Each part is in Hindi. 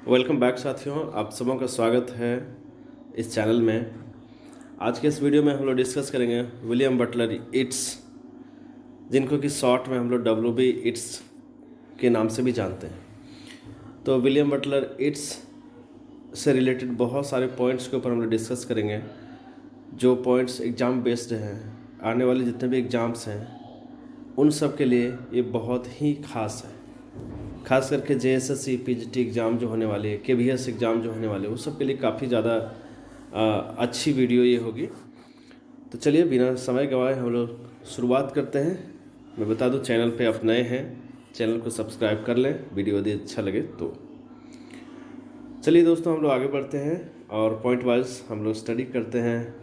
वेलकम बैक साथियों, आप सबों का स्वागत है इस चैनल में। आज के इस वीडियो में हम लोग डिस्कस करेंगे विलियम बटलर इट्स, जिनको कि शॉर्ट में हम लोग WB इट्स के नाम से भी जानते हैं। तो विलियम बटलर इट्स से रिलेटेड बहुत सारे पॉइंट्स के ऊपर हम लोग डिस्कस करेंगे, जो पॉइंट्स एग्ज़ाम बेस्ड हैं। आने वाले जितने भी एग्ज़ाम्स हैं उन सब के लिए ये बहुत ही खास है। खास करके JSSC PGT एग्ज़ाम जो होने वाली है, KVS एग्ज़ाम जो होने वाले हैं, उस सब के लिए काफ़ी ज़्यादा अच्छी वीडियो ये होगी। तो चलिए बिना समय गंवाए हम लोग शुरुआत करते हैं। मैं बता दूं, चैनल पे आप नए हैं, चैनल को सब्सक्राइब कर लें, वीडियो यदि अच्छा लगे तो। चलिए दोस्तों, हम लोग आगे बढ़ते हैं और पॉइंट वाइज हम लोग स्टडी करते हैं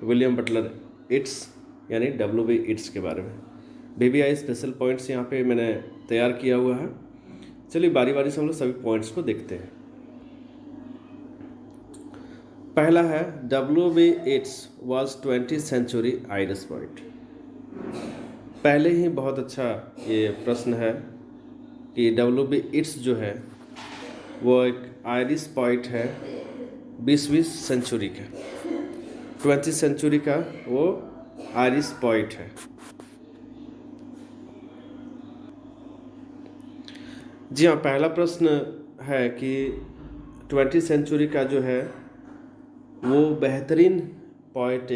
विलियम बटलर इट्स यानी WB इट्स के बारे में। VBI स्पेशल पॉइंट्स यहाँ पे मैंने तैयार किया हुआ है। चलिए बारी बारी से हम लोग सभी पॉइंट्स को देखते हैं। पहला है WB it's was 20th century Irish poet. पहले ही बहुत अच्छा ये प्रश्न है कि WB इट्स जो है वो एक आयरिश पोएट है 20वीं सेंचुरी का, 20th सेंचुरी का वो आयरिश पोएट है। जी हाँ, पहला प्रश्न है कि 20th सेंचुरी का जो है वो बेहतरीन पोएट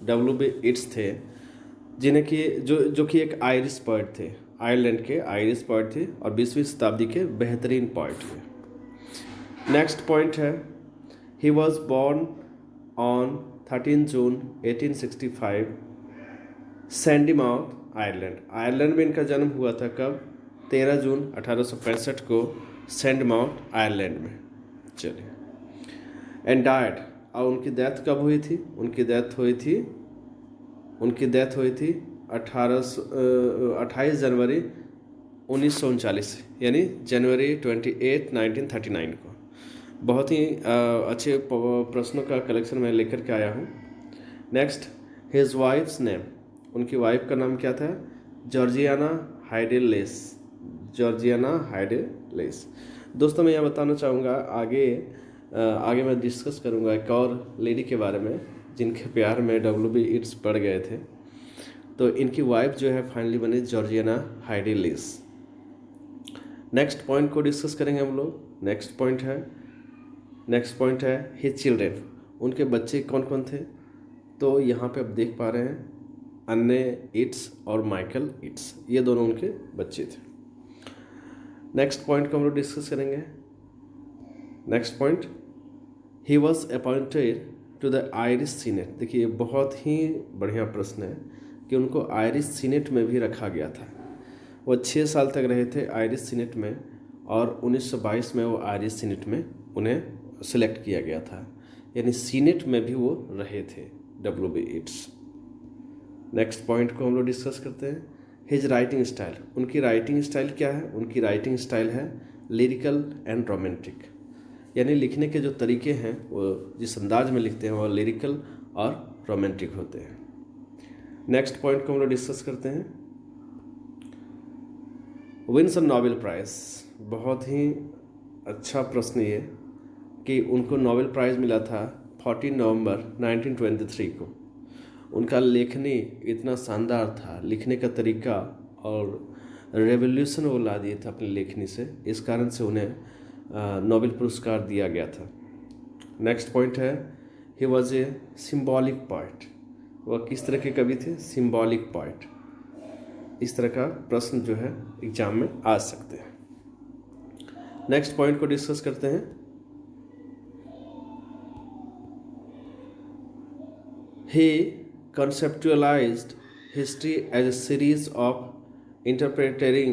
WB इट्स थे, जिन्हें कि जो कि एक आयरिश पोएट थे, आयरलैंड के आयरिश पोएट थे और 20वीं शताब्दी के बेहतरीन पोएट थे। नेक्स्ट पॉइंट है, he was born on 13 June 1865 Sandymount Ireland. Ireland में इनका जन्म हुआ था कब? 13 जून 1865 को सैंडमाउथ आयरलैंड में। चलिए, एंड डाइड, और उनकी डेथ कब हुई थी? उनकी डेथ हुई थी 28 जनवरी 1939 यानी जनवरी 28, 1939 को। बहुत ही अच्छे प्रश्नों का कलेक्शन मैं लेकर के आया हूँ। नेक्स्ट, हिज वाइफ्स नेम, उनकी वाइफ का नाम क्या था? जॉर्जियाना हाइडेलेस। जॉर्जियाना हाइडेलेस। दोस्तों, मैं यह बताना चाहूँगा, आगे मैं डिस्कस करूँगा एक और लेडी के बारे में जिनके प्यार में WB इट्स पड़ गए थे। तो इनकी वाइफ जो है फाइनली बनी जॉर्जियाना हाइडेलेस। नेक्स्ट पॉइंट को डिस्कस करेंगे हम लोग। नेक्स्ट पॉइंट है हिज चिल्ड्रेन, उनके बच्चे कौन कौन थे? तो यहाँ पे आप देख पा रहे हैं, अन्ने इट्स और माइकल इट्स, ये दोनों उनके बच्चे थे। नेक्स्ट पॉइंट को हम लोग डिस्कस करेंगे। Next point, he was appointed to the Irish Senate. देखिए, बहुत ही बढ़िया प्रश्न है कि उनको आयरिश सीनेट में भी रखा गया था। वो 6 साल तक रहे थे आयरिश सीनेट में और 1922 में वो आयरिश सीनेट में उन्हें सिलेक्ट किया गया था, यानी सीनेट में भी वो रहे थे WB इट्स। नेक्स्ट पॉइंट को हम लोग डिस्कस करते हैं, हिज राइटिंग स्टाइल। उनकी राइटिंग स्टाइल क्या है? उनकी राइटिंग स्टाइल है लिरिकल एंड रोमांटिक, यानी लिखने के जो तरीके हैं वो जिस अंदाज में लिखते हैं वो लिरिकल और रोमांटिक होते हैं। नेक्स्ट पॉइंट को हम लोग डिस्कस करते हैं, विन्स नोबेल प्राइज़। बहुत ही अच्छा प्रश्न ये कि उनको नोबेल प्राइज़ मिला था 14 नवंबर 1923 को। उनका लेखनी इतना शानदार था, लिखने का तरीका और रेवोल्यूशन वो ला दिए थे अपनी लेखनी से, इस कारण से उन्हें नोबेल पुरस्कार दिया गया था। नेक्स्ट पॉइंट है, he was a symbolic poet. वह किस तरह के कवि थे? Symbolic poet. इस तरह का प्रश्न जो है एग्जाम में आ सकते हैं। नेक्स्ट पॉइंट को डिस्कस करते हैं, he conceptualized history as a series of interpenetrating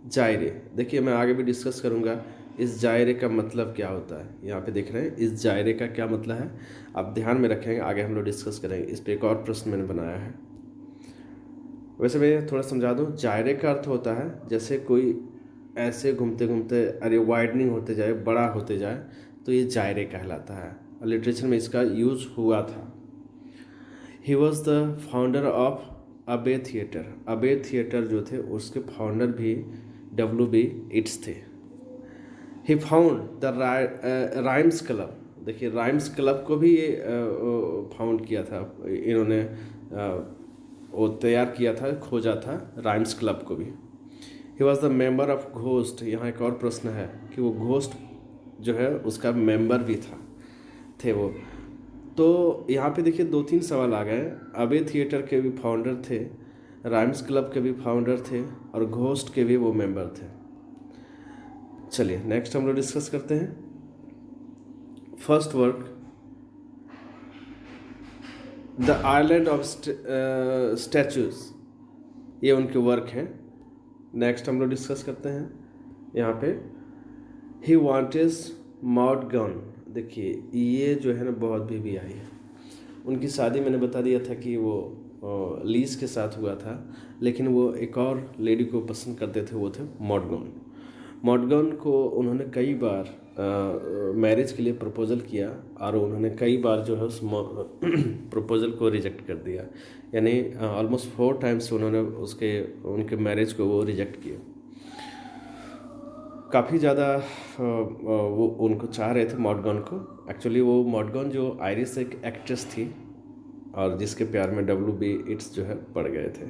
जायरे। देखिए, मैं आगे भी डिस्कस करूँगा इस जायरे का मतलब क्या होता है। यहाँ पे देख रहे हैं, इस जायरे का क्या मतलब है, आप ध्यान में रखेंगे, आगे हम लोग डिस्कस करेंगे। इस पर एक और प्रश्न मैंने बनाया है। वैसे मैं थोड़ा समझा दूँ, जायरे का अर्थ होता है जैसे कोई ऐसे घूमते घूमते अरे वाइडनिंग होते जाए, बड़ा होते जाए, तो ये जायरे कहलाता है। लिटरेचर में इसका यूज़ हुआ था। He was the founder of अबे थिएटर। अबे थिएटर जो थे उसके फाउंडर भी W.B. Yeats थे। He found the rhymes club, देखिए राइम्स क्लब को भी ये फाउंड किया था इन्होंने, वो तैयार किया था, खोजा था राइम्स क्लब को भी। He was the member of ghost, यहाँ एक और प्रश्न है कि वो घोस्ट जो है उसका मेंबर भी थे वो। तो यहाँ पे देखिए 2-3 सवाल आ गए। अबे थिएटर के भी फाउंडर थे, राइम्स क्लब के भी फाउंडर थे और घोस्ट के भी वो मेंबर थे। चलिए नेक्स्ट हम लोग डिस्कस करते हैं। First work the island of statues, ये उनके वर्क हैं। नेक्स्ट हम लोग डिस्कस करते हैं यहाँ पे ही वांटेड मॉड गन, देखिए ये जो है ना बहुत भी आई है। उनकी शादी मैंने बता दिया था कि वो लीज के साथ हुआ था, लेकिन वो एक और लेडी को पसंद करते थे, वो थे मॉडगन। मॉडगन को उन्होंने कई बार मैरिज के लिए प्रपोज़ल किया और उन्होंने कई बार जो है उस प्रपोज़ल को रिजेक्ट कर दिया, यानी ऑलमोस्ट 4 टाइम्स उन्होंने उनके मैरिज को वो रिजेक्ट किया। काफ़ी ज़्यादा वो उनको चाह रहे थे मॉडगन को। एक्चुअली वो मॉडगन जो आयरिश एक एक्ट्रेस थी और जिसके प्यार में W.B. Yeats जो है पड़ गए थे।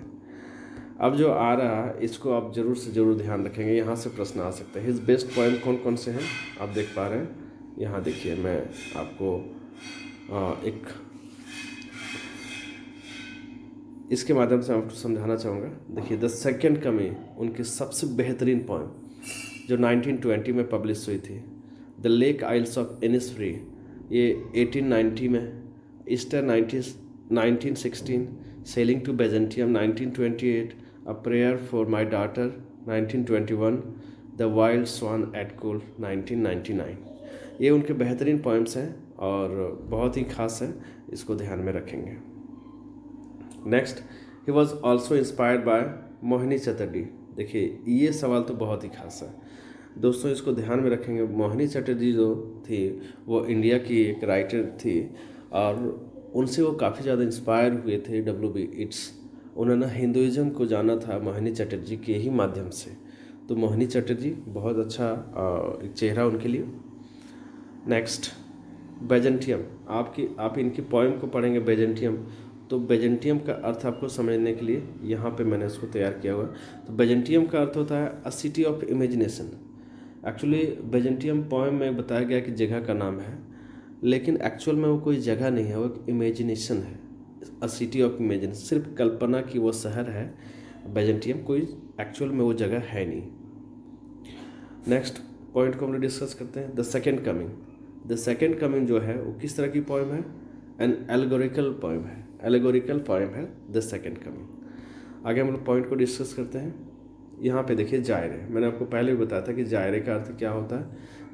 अब जो आ रहा है इसको आप ज़रूर से ज़रूर ध्यान रखेंगे, यहाँ से प्रश्न आ सकते हैं। हिज बेस्ट पोएम कौन कौन से हैं आप देख पा रहे हैं, यहाँ देखिए मैं आपको एक इसके माध्यम से आपको समझाना चाहूँगा। देखिए द सेकेंड कमिंग उनकी सबसे बेहतरीन पोएम जो 1920 में पब्लिश हुई थी। द लेक आइल्स ऑफ इनिसफ्री ये 1890 में, Easter 1916, sailing to Byzantium 1928, a prayer for my daughter 1921, the wild swan at Coole 1999। ये उनके बेहतरीन पोएम्स हैं और बहुत ही खास है, इसको ध्यान में रखेंगे। Next he was also inspired by Mohini Chatterjee. देखिए ये सवाल तो बहुत ही खास है दोस्तों, इसको ध्यान में रखेंगे। मोहिनी चटर्जी जो थी वो इंडिया की एक राइटर थी और उनसे वो काफ़ी ज़्यादा इंस्पायर हुए थे W.B. Yeats। उन्होंने हिंदुइज़्म को जाना था मोहिनी चटर्जी के ही माध्यम से, तो मोहिनी चटर्जी बहुत अच्छा एक चेहरा उनके लिए। नेक्स्ट बेजेंटियम, आप इनकी पोएम को पढ़ेंगे बेजेंटियम, तो बेजेंटियम का अर्थ आपको समझने के लिए यहाँ पे मैंने इसको तैयार किया हुआ। तो बेजेंटियम का अर्थ होता है a city of imagination. Actually Byzantium poem में बताया गया कि जगह का नाम है, लेकिन एक्चुअल में वो कोई जगह नहीं है, वो एक इमेजिनेशन है। अ सिटी ऑफ इमेजिनेशन, सिर्फ कल्पना की वो शहर है बेजेंटियम, कोई एक्चुअल में वो जगह है नहीं। नेक्स्ट पॉइंट को हम लोग डिस्कस करते हैं, the second coming. The second coming जो है वो किस तरह की पोएम है? एन एल्गोरिकल पोएम है, एल्गोरिकल पोएम है द सेकेंड कमिंग। आगे हम लोग पॉइंट को डिस्कस करते हैं। यहाँ पे देखिए जायरे, मैंने आपको पहले भी बताया था कि जायरे का अर्थ क्या होता है।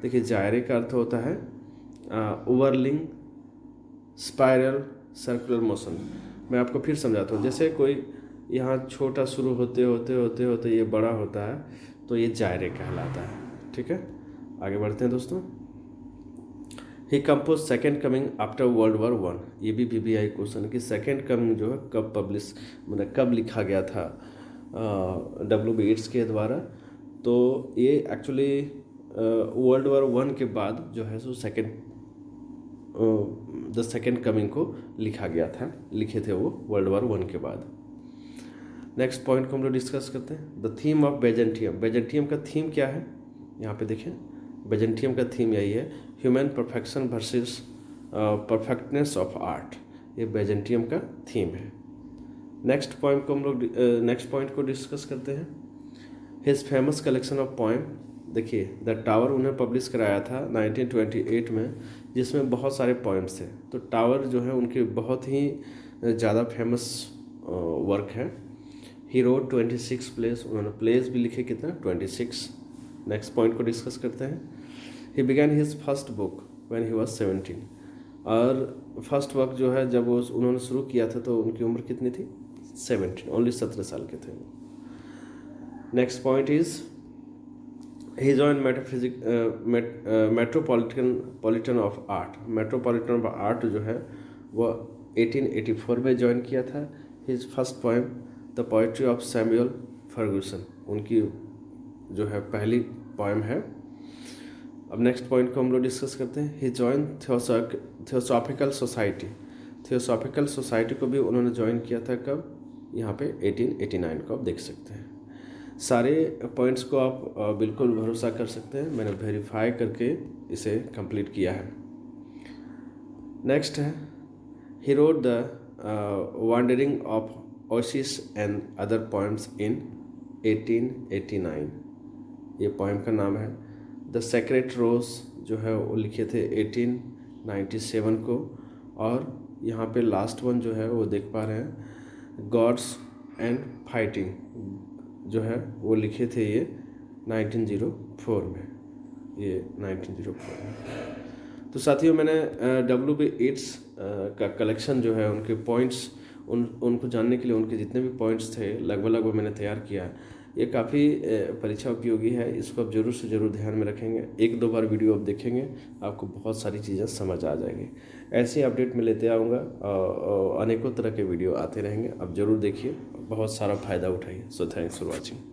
देखिए जायरे का अर्थ होता है ओवरलिंग स्पाइरल सर्कुलर मोशन। मैं आपको फिर समझाता हूँ। जैसे कोई यहाँ छोटा शुरू होते होते होते होते ये बड़ा होता है, तो ये जायरे कहलाता है। ठीक है, आगे बढ़ते हैं दोस्तों। He compose second coming after world war 1। ये भी BBI क्वेश्चन कि सेकेंड कमिंग जो है कब पब्लिश, मतलब कब लिखा गया था W.B. Yeats के द्वारा। तो ये एक्चुअली वर्ल्ड वॉर 1 के बाद जो है सो द सेकेंड कमिंग को लिखा गया था, लिखे थे वो वर्ल्ड वॉर 1 के बाद। नेक्स्ट पॉइंट को हम लोग डिस्कस करते हैं, द थीम ऑफ बेजेंटियम। बेजेंटियम का थीम क्या है? यहाँ पे देखें, बेजेंटियम का थीम यही है, human perfection versus perfectness of art. ये बेजेंटियम का थीम है। नेक्स्ट पॉइंट को डिस्कस करते हैं, his famous collection of poem. देखिए द टावर उन्हें पब्लिश कराया था 1928 में, जिसमें बहुत सारे पोएम्स थे। तो टावर जो है उनके बहुत ही ज़्यादा फेमस वर्क है। ही रोट 26 प्लेस, उन्होंने प्लेस भी लिखे कितना, 26। नेक्स्ट पॉइंट को डिस्कस करते हैं, he began his first book when he was 17। और फर्स्ट वर्क जो है जब वो उन्होंने शुरू किया था तो उनकी उम्र कितनी थी? 17, ओनली 17 साल के थे। Next point is he join metropolitan of art. Metropolitan of art जो है वो 1884 में ज्वाइन किया था। His first poem the poetry of Samuel Ferguson, उनकी जो है पहली पोएम है। अब नेक्स्ट पॉइंट को हम लोग डिस्कस करते हैं। He join theosophical society. Theosophical society को भी उन्होंने ज्वाइन किया था कब? यहाँ पे 1889 को आप देख सकते हैं। सारे पॉइंट्स को आप बिल्कुल भरोसा कर सकते हैं, मैंने वेरीफाई करके इसे कंप्लीट किया है। नेक्स्ट है he wrote the wandering of Oisin and other poems इन 1889। ये पोएम का नाम है। द सेक्रेट रोज जो है वो लिखे थे 1897 को। और यहाँ पे लास्ट वन जो है वो देख पा रहे हैं, गॉड्स एंड फाइटिंग जो है वो लिखे थे ये 1904 में। ये 1904 में। तो साथियों, मैंने WB येट्स का कलेक्शन जो है उनके पॉइंट्स उनको जानने के लिए उनके जितने भी पॉइंट्स थे लगभग मैंने तैयार किया है। ये काफ़ी परीक्षा उपयोगी है, इसको आप ज़रूर से ज़रूर ध्यान में रखेंगे। 1-2 बार वीडियो आप देखेंगे आपको बहुत सारी चीज़ें समझ आ जाएंगी। ऐसे अपडेट मैं लेते आऊँगा, अनेकों तरह के वीडियो आते रहेंगे, आप ज़रूर देखिए, बहुत सारा फ़ायदा उठाइए। So thanks for watching.